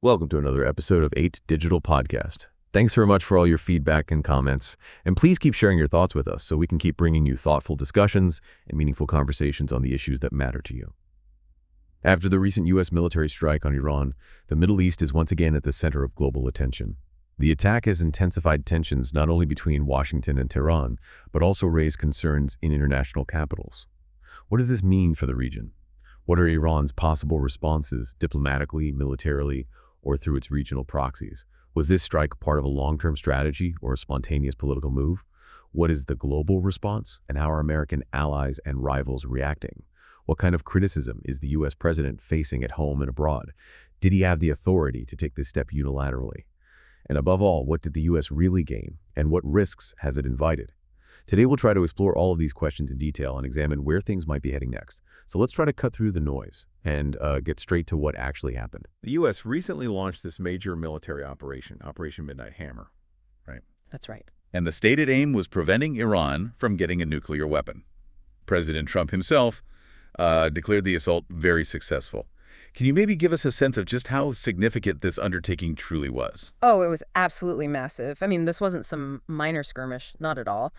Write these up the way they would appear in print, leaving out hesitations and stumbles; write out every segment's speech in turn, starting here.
Welcome to another episode of 8 Digital Podcast. Thanks very much for all your feedback and comments, and please keep sharing your thoughts with us so we can keep bringing you thoughtful discussions and meaningful conversations on the issues that matter to you. After the recent U.S. military strike on Iran, the Middle East is once again at the center of global attention. The attack has intensified tensions not only between Washington and Tehran, but also raised concerns in international capitals. What does this mean for the region? What are Iran's possible responses, diplomatically, militarily, or through its regional proxies? Was this strike part of a long-term strategy or a spontaneous political move? What is the global response, and how are American allies and rivals reacting? What kind of criticism is the U.S. president facing at home and abroad? Did he have the authority to take this step unilaterally? And above all, what did the U.S. really gain, and what risks has it invited? Today, we'll try to explore all of these questions in detail and examine where things might be heading next. So let's try to cut through the noise and get straight to what actually happened. The U.S. recently launched this major military operation, Operation Midnight Hammer, right? That's right. And the stated aim was preventing Iran from getting a nuclear weapon. President Trump himself declared the assault very successful. Can you maybe give us a sense of just how significant this undertaking truly was? Oh, it was absolutely massive. I mean, this wasn't some minor skirmish, not at all.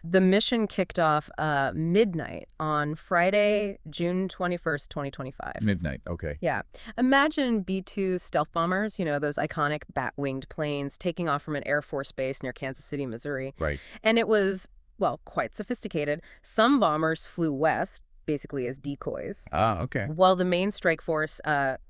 The mission kicked off midnight on Friday, June 21st, 2025. Midnight, okay. Yeah. Imagine B-2 stealth bombers, those iconic bat-winged planes taking off from an Air Force base near Kansas City, Missouri. Right. And it was, well, quite sophisticated. Some bombers flew west, basically as decoys. Ah, okay. While the main strike force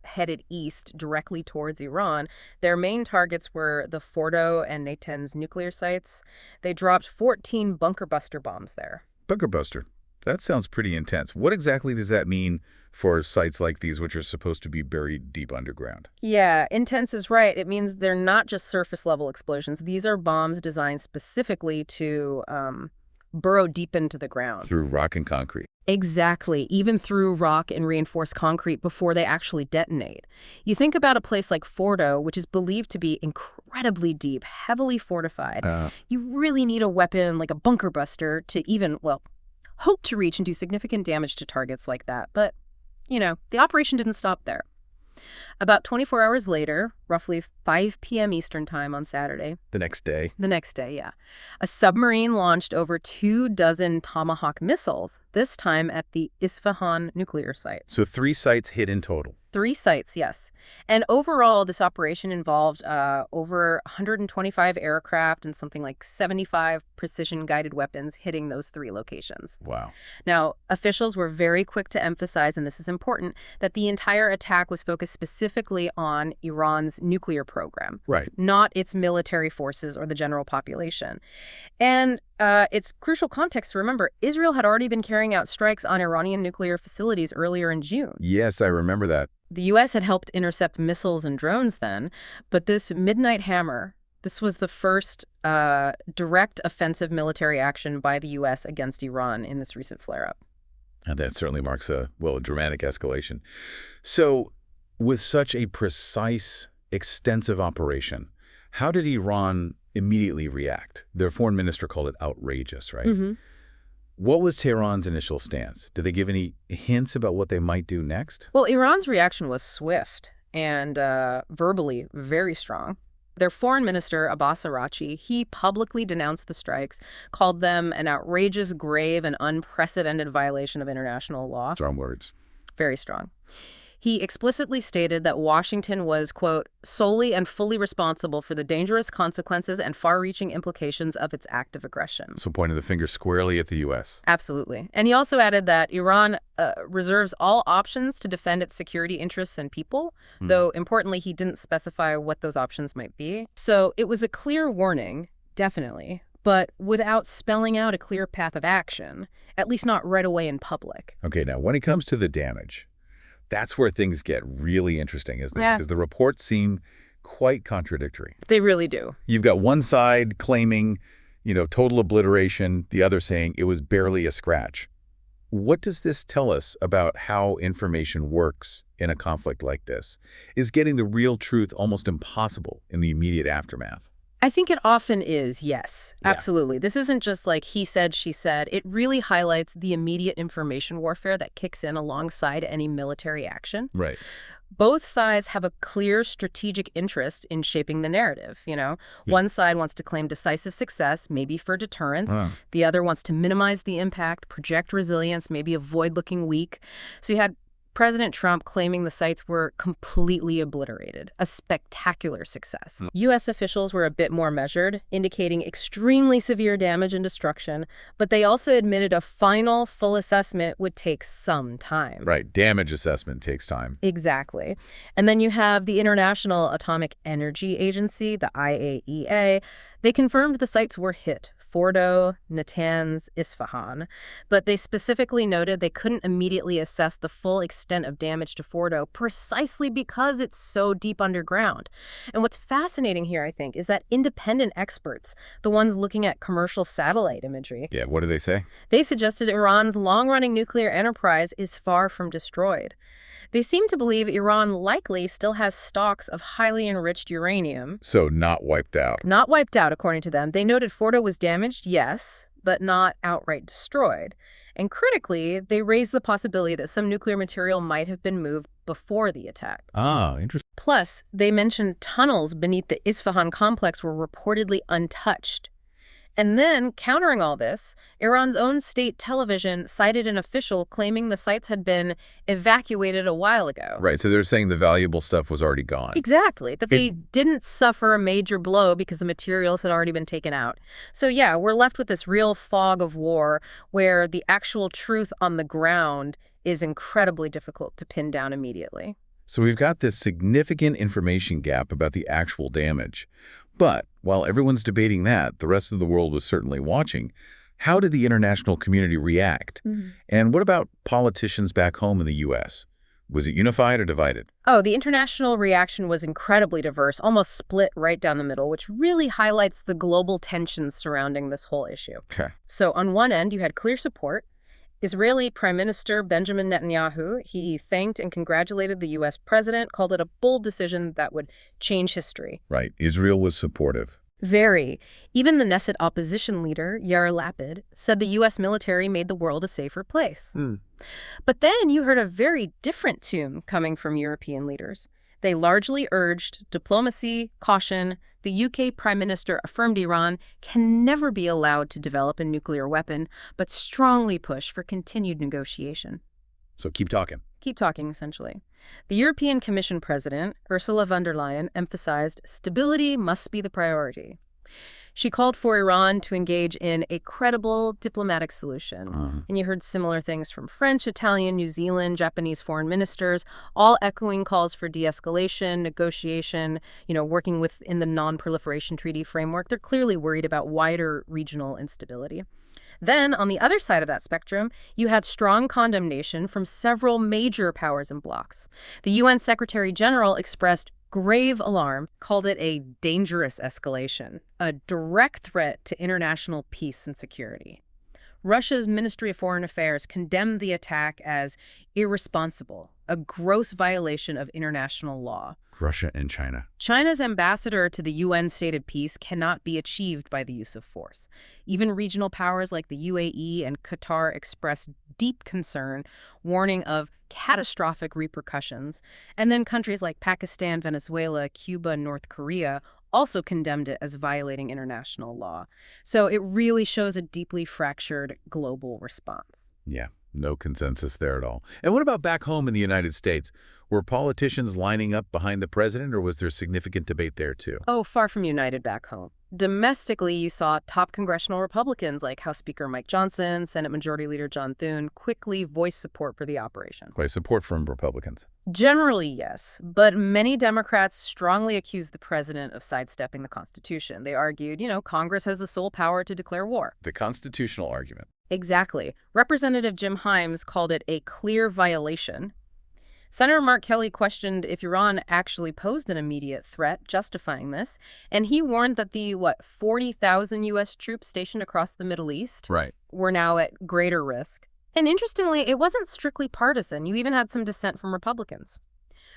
headed east directly towards Iran, their main targets were the Fordo and Natanz nuclear sites. They dropped 14 bunker buster bombs there. Bunker buster. That sounds pretty intense. What exactly does that mean for sites like these, which are supposed to be buried deep underground? Yeah, intense is right. It means they're not just surface-level explosions. These are bombs designed specifically to burrow deep into the ground. Through rock and concrete. Exactly, even through rock and reinforced concrete before they actually detonate. You think about a place like Fordo, which is believed to be incredibly deep, heavily fortified. You really need a weapon like a bunker buster to even, well, hope to reach and do significant damage to targets like that. But, the operation didn't stop there. About 24 hours later, roughly 5 p.m. Eastern time on Saturday. The next day, yeah. A submarine launched over 24 Tomahawk missiles, this time at the Isfahan nuclear site. So 3 sites hit in total. 3 sites, yes. And overall, this operation involved over 125 aircraft and something like 75 precision-guided weapons hitting those 3 locations. Wow. Now, officials were very quick to emphasize, and this is important, that the entire attack was focused specifically on Iran's nuclear program, Right. not its military forces or the general population. And it's crucial context to remember, Israel had already been carrying out strikes on Iranian nuclear facilities earlier in June. Yes, I remember that. The U.S. had helped intercept missiles and drones then, but this Midnight Hammer, this was the first direct offensive military action by the U.S. against Iran in this recent flare-up. And that certainly marks a dramatic escalation. So, with such a precise, extensive operation, how did Iran immediately react? Their foreign minister called it outrageous, right? Mm-hmm. What was Tehran's initial stance? Did they give any hints about what they might do next? Well, Iran's reaction was swift and verbally very strong. Their foreign minister, Abbas Araghchi, he publicly denounced the strikes, called them an outrageous, grave, and unprecedented violation of international law. Strong words. Very strong. He explicitly stated that Washington was, quote, solely and fully responsible for the dangerous consequences and far-reaching implications of its act of aggression. So pointing the finger squarely at the U.S. Absolutely. And he also added that Iran reserves all options to defend its security interests and people, though importantly, he didn't specify what those options might be. So it was a clear warning, definitely, but without spelling out a clear path of action, at least not right away in public. Okay, now when it comes to the damage, that's where things get really interesting, isn't it? Yeah. Because the reports seem quite contradictory. They really do. You've got one side claiming, total obliteration, the other saying it was barely a scratch. What does this tell us about how information works in a conflict like this? Is getting the real truth almost impossible in the immediate aftermath? I think it often is, yes. Yeah. Absolutely. This isn't just like he said, she said. It really highlights the immediate information warfare that kicks in alongside any military action. Right. Both sides have a clear strategic interest in shaping the narrative, One side wants to claim decisive success, maybe for deterrence. The other wants to minimize the impact, project resilience, maybe avoid looking weak. So you had President Trump claiming the sites were completely obliterated, a spectacular success. U.S. officials were a bit more measured, indicating extremely severe damage and destruction, but they also admitted a final, full assessment would take some time. Right. Damage assessment takes time. Exactly. And then you have the International Atomic Energy Agency, the IAEA. They confirmed the sites were hit. Fordo, Natanz, Isfahan. But they specifically noted they couldn't immediately assess the full extent of damage to Fordo precisely because it's so deep underground. And what's fascinating here, I think, is that independent experts, the ones looking at commercial satellite imagery, Yeah, what do they say? they suggested Iran's long-running nuclear enterprise is far from destroyed. They seem to believe Iran likely still has stocks of highly enriched uranium. So not wiped out. Not wiped out, according to them. They noted Fordo was damaged, yes, but not outright destroyed. And critically, they raised the possibility that some nuclear material might have been moved before the attack. Ah, interesting. Plus, they mentioned tunnels beneath the Isfahan complex were reportedly untouched. And then, countering all this, Iran's own state television cited an official claiming the sites had been evacuated a while ago. Right, so they're saying the valuable stuff was already gone. Exactly, that they didn't suffer a major blow because the materials had already been taken out. So yeah, we're left with this real fog of war where the actual truth on the ground is incredibly difficult to pin down immediately. So we've got this significant information gap about the actual damage. But while everyone's debating that, the rest of the world was certainly watching. How did the international community react? And what about politicians back home in the U.S.? Was it unified or divided? Oh, the international reaction was incredibly diverse, almost split right down the middle, which really highlights the global tensions surrounding this whole issue. Okay. So on one end, you had clear support. Israeli Prime Minister Benjamin Netanyahu, he thanked and congratulated the U.S. president, called it a bold decision that would change history. Right. Israel was supportive. Very. Even the Knesset opposition leader, Yair Lapid, said the U.S. military made the world a safer place. But then you heard a very different tune coming from European leaders. They largely urged diplomacy, caution. The UK Prime Minister affirmed Iran can never be allowed to develop a nuclear weapon, but strongly pushed for continued negotiation. So keep talking. Keep talking, essentially. The European Commission President, Ursula von der Leyen, emphasized stability must be the priority. She called for Iran to engage in a credible diplomatic solution. And you heard similar things from French, Italian, New Zealand, Japanese foreign ministers, all echoing calls for de-escalation, negotiation, working within the non-proliferation treaty framework. They're clearly worried about wider regional instability. Then, on the other side of that spectrum, you had strong condemnation from several major powers and blocs. The UN Secretary General expressed grave alarm, called it a dangerous escalation, a direct threat to international peace and security. Russia's Ministry of Foreign Affairs condemned the attack as irresponsible, a gross violation of international law. Russia and China. China's ambassador to the UN stated peace cannot be achieved by the use of force. Even regional powers like the UAE and Qatar expressed deep concern, warning of catastrophic repercussions. And then countries like Pakistan, Venezuela, Cuba, and North Korea also condemned it as violating international law. So it really shows a deeply fractured global response. Yeah, no consensus there at all. And what about back home in the United States? Were politicians lining up behind the president, or was there significant debate there too? Oh, far from united back home. Domestically, you saw top congressional Republicans like House Speaker Mike Johnson, Senate Majority Leader John Thune quickly voice support for the operation. Quite support from Republicans. Generally, yes, but many Democrats strongly accused the president of sidestepping the Constitution. They argued, Congress has the sole power to declare war. The constitutional argument. Exactly. Representative Jim Himes called it a clear violation. Senator Mark Kelly questioned if Iran actually posed an immediate threat, justifying this, and he warned that the, 40,000 U.S. troops stationed across the Middle East were now at greater risk. And interestingly, it wasn't strictly partisan. You even had some dissent from Republicans.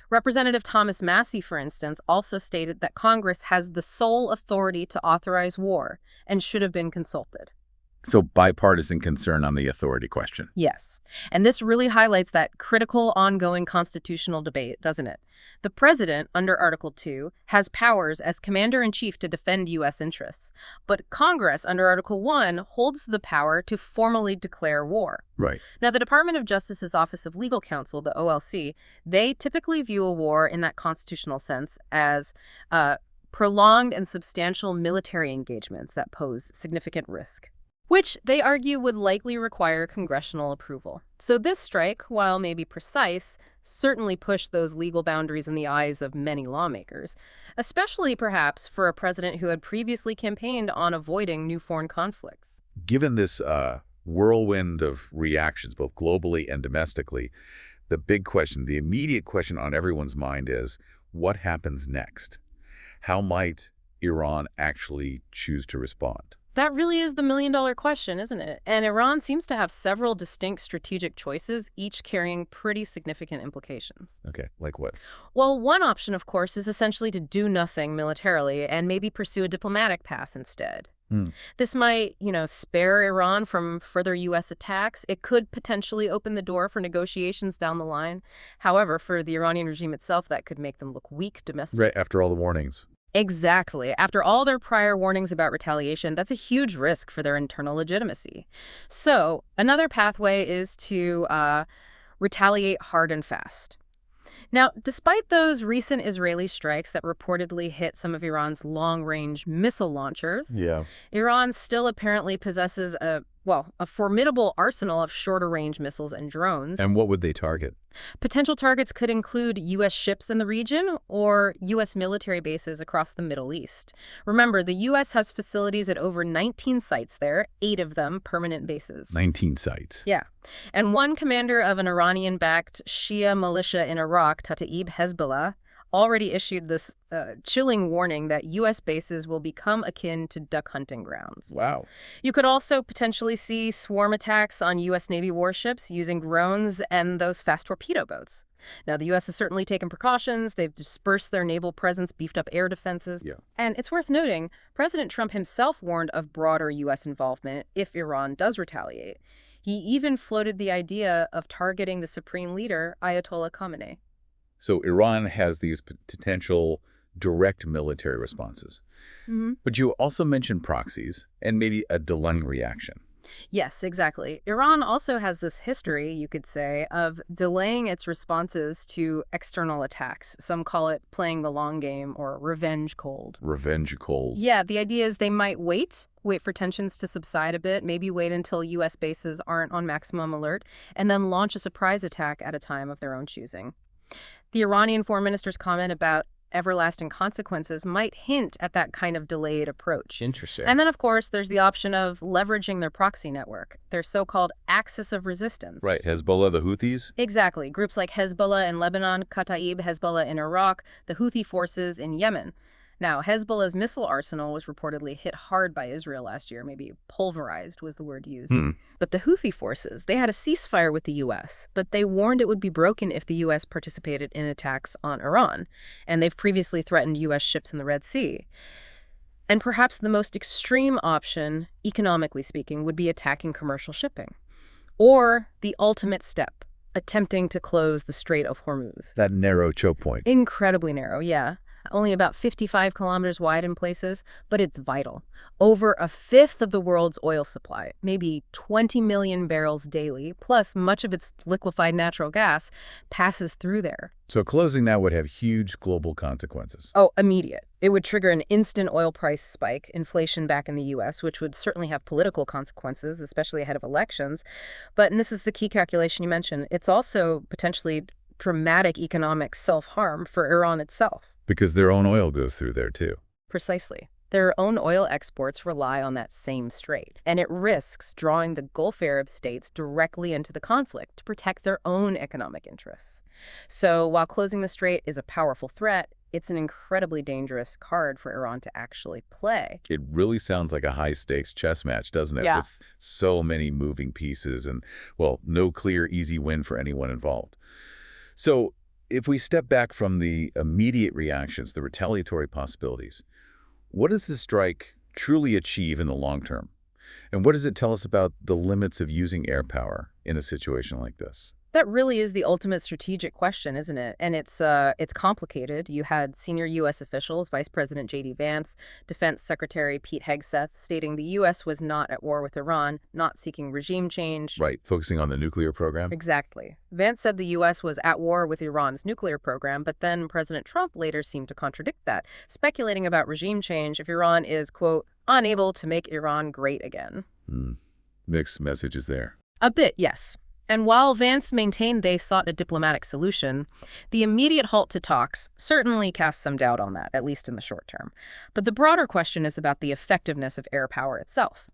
Representative Thomas Massey, for instance, also stated that Congress has the sole authority to authorize war and should have been consulted. So bipartisan concern on the authority question. Yes. And this really highlights that critical ongoing constitutional debate, doesn't it? The president, under Article 2, has powers as commander-in-chief to defend U.S. interests, but Congress, under Article 1, holds the power to formally declare war. Right. Now, the Department of Justice's Office of Legal Counsel, the OLC, they typically view a war in that constitutional sense as prolonged and substantial military engagements that pose significant risk, which they argue would likely require congressional approval. So this strike, while maybe precise, certainly pushed those legal boundaries in the eyes of many lawmakers, especially perhaps for a president who had previously campaigned on avoiding new foreign conflicts. Given this whirlwind of reactions, both globally and domestically, the big question, the immediate question on everyone's mind is, what happens next? How might Iran actually choose to respond? That really is the million-dollar question, isn't it? And Iran seems to have several distinct strategic choices, each carrying pretty significant implications. Okay, like what? Well, one option, of course, is essentially to do nothing militarily and maybe pursue a diplomatic path instead. This might, spare Iran from further U.S. attacks. It could potentially open the door for negotiations down the line. However, for the Iranian regime itself, that could make them look weak domestically. Right, after all the warnings. Exactly. After all their prior warnings about retaliation, that's a huge risk for their internal legitimacy. So another pathway is to retaliate hard and fast. Now, despite those recent Israeli strikes that reportedly hit some of Iran's long-range missile launchers, Iran still apparently possesses a formidable arsenal of shorter-range missiles and drones. And what would they target? Potential targets could include U.S. ships in the region or U.S. military bases across the Middle East. Remember, the U.S. has facilities at over 19 sites there, 8 of them permanent bases. 19 sites. Yeah. And one commander of an Iranian-backed Shia militia in Iraq, Ta'ib Hezbollah, already issued this chilling warning that U.S. bases will become akin to duck hunting grounds. Wow. You could also potentially see swarm attacks on U.S. Navy warships using drones and those fast torpedo boats. Now, the U.S. has certainly taken precautions. They've dispersed their naval presence, beefed up air defenses. Yeah. And it's worth noting, President Trump himself warned of broader U.S. involvement if Iran does retaliate. He even floated the idea of targeting the supreme leader, Ayatollah Khamenei. So Iran has these potential direct military responses. But you also mentioned proxies and maybe a delaying reaction. Yes, exactly. Iran also has this history, you could say, of delaying its responses to external attacks. Some call it playing the long game or revenge cold. Revenge cold. Yeah, the idea is they might wait for tensions to subside a bit, maybe wait until U.S. bases aren't on maximum alert, and then launch a surprise attack at a time of their own choosing. The Iranian foreign minister's comment about everlasting consequences might hint at that kind of delayed approach. Interesting. And then, of course, there's the option of leveraging their proxy network, their so-called axis of resistance. Right, Hezbollah, the Houthis? Exactly. Groups like Hezbollah in Lebanon, Kataib Hezbollah in Iraq, the Houthi forces in Yemen. Now, Hezbollah's missile arsenal was reportedly hit hard by Israel last year. Maybe pulverized was the word used. But the Houthi forces, they had a ceasefire with the U.S., but they warned it would be broken if the U.S. participated in attacks on Iran. And they've previously threatened U.S. ships in the Red Sea. And perhaps the most extreme option, economically speaking, would be attacking commercial shipping. Or the ultimate step, attempting to close the Strait of Hormuz. That narrow choke point. Incredibly narrow, yeah. Only about 55 kilometers wide in places, but it's vital. Over a fifth of the world's oil supply, maybe 20 million barrels daily, plus much of its liquefied natural gas, passes through there. So closing that would have huge global consequences. Oh, immediate. It would trigger an instant oil price spike, inflation back in the U.S., which would certainly have political consequences, especially ahead of elections. But, and this is the key calculation you mentioned, it's also potentially dramatic economic self-harm for Iran itself. Because their own oil goes through there, too. Precisely. Their own oil exports rely on that same strait, and it risks drawing the Gulf Arab states directly into the conflict to protect their own economic interests. So while closing the strait is a powerful threat, it's an incredibly dangerous card for Iran to actually play. It really sounds like a high-stakes chess match, doesn't it? Yeah. With so many moving pieces and, well, no clear, easy win for anyone involved. So if we step back from the immediate reactions, the retaliatory possibilities, what does this strike truly achieve in the long term? And what does it tell us about the limits of using air power in a situation like this? That really is the ultimate strategic question, isn't it? And it's complicated. You had senior U.S. officials, Vice President J.D. Vance, Defense Secretary Pete Hegseth, stating the U.S. was not at war with Iran, not seeking regime change. Right, focusing on the nuclear program? Exactly. Vance said the U.S. was at war with Iran's nuclear program, but then President Trump later seemed to contradict that, speculating about regime change if Iran is, quote, unable to make Iran great again. Mixed messages there. A bit, yes. And while Vance maintained they sought a diplomatic solution, the immediate halt to talks certainly casts some doubt on that, at least in the short term. But the broader question is about the effectiveness of air power itself.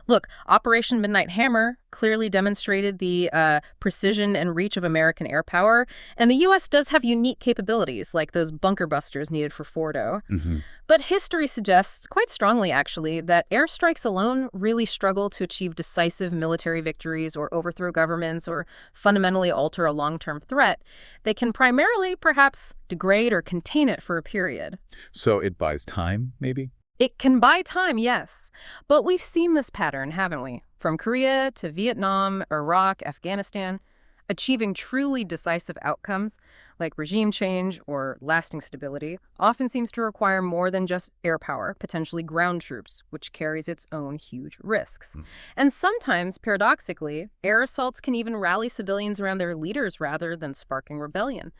Look, Operation Midnight Hammer clearly demonstrated the precision and reach of American air power, and the U.S. does have unique capabilities, like those bunker busters needed for Fordo. But history suggests, quite strongly actually, that airstrikes alone really struggle to achieve decisive military victories or overthrow governments or fundamentally alter a long-term threat. They can primarily, perhaps, degrade or contain it for a period. So it buys time, maybe? It can buy time, yes. But we've seen this pattern, haven't we? From Korea to Vietnam, Iraq, Afghanistan. Achieving truly decisive outcomes, like regime change or lasting stability, often seems to require more than just air power, potentially ground troops, which carries its own huge risks. And sometimes, paradoxically, air assaults can even rally civilians around their leaders rather than sparking rebellion.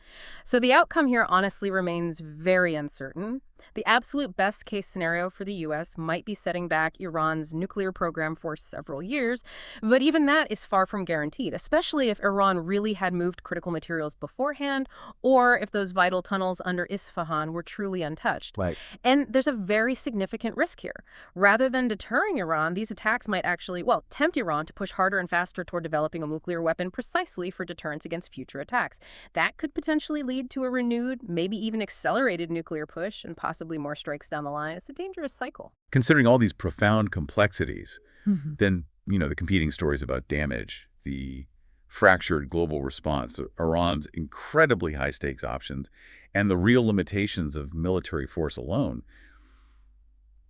So the outcome here honestly remains very uncertain. The absolute best-case scenario for the U.S. might be setting back Iran's nuclear program for several years, but even that is far from guaranteed, especially if Iran really had moved critical materials beforehand or if those vital tunnels under Isfahan were truly untouched. Right. And there's a very significant risk here. Rather than deterring Iran, these attacks might actually, well, tempt Iran to push harder and faster toward developing a nuclear weapon precisely for deterrence against future attacks. That could potentially lead to a renewed, maybe even accelerated nuclear push and possibly more strikes down the line. It's a dangerous cycle. Considering all these profound complexities, then, the competing stories about damage, the fractured global response, Iran's incredibly high-stakes options, and the real limitations of military force alone,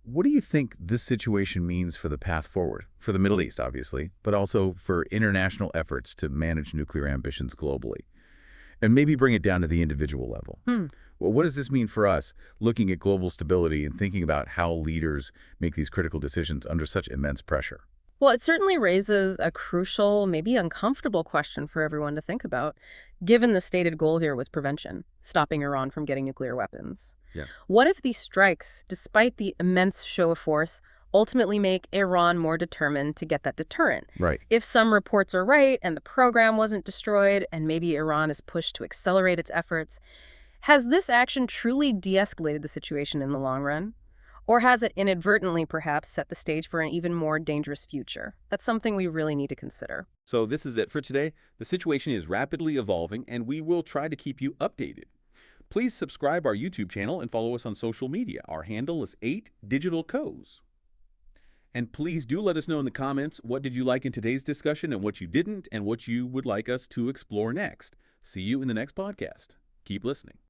what do you think this situation means for the path forward? For the Middle East, obviously, but also for international efforts to manage nuclear ambitions globally? And maybe bring it down to the individual level. Well, what does this mean for us, looking at global stability and thinking about how leaders make these critical decisions under such immense pressure? Well, it certainly raises a crucial, maybe uncomfortable question for everyone to think about, given the stated goal here was prevention, stopping Iran from getting nuclear weapons. What if these strikes, despite the immense show of force, ultimately make Iran more determined to get that deterrent? Right. If some reports are right and the program wasn't destroyed and maybe Iran is pushed to accelerate its efforts, has this action truly de-escalated the situation in the long run? Or has it inadvertently perhaps set the stage for an even more dangerous future? That's something we really need to consider. So this is it for today. The situation is rapidly evolving, and we will try to keep you updated. Please subscribe our YouTube channel and follow us on social media. Our handle is 8digitalco's. And please do let us know in the comments what did you like in today's discussion and what you didn't and what you would like us to explore next. See you in the next podcast. Keep listening.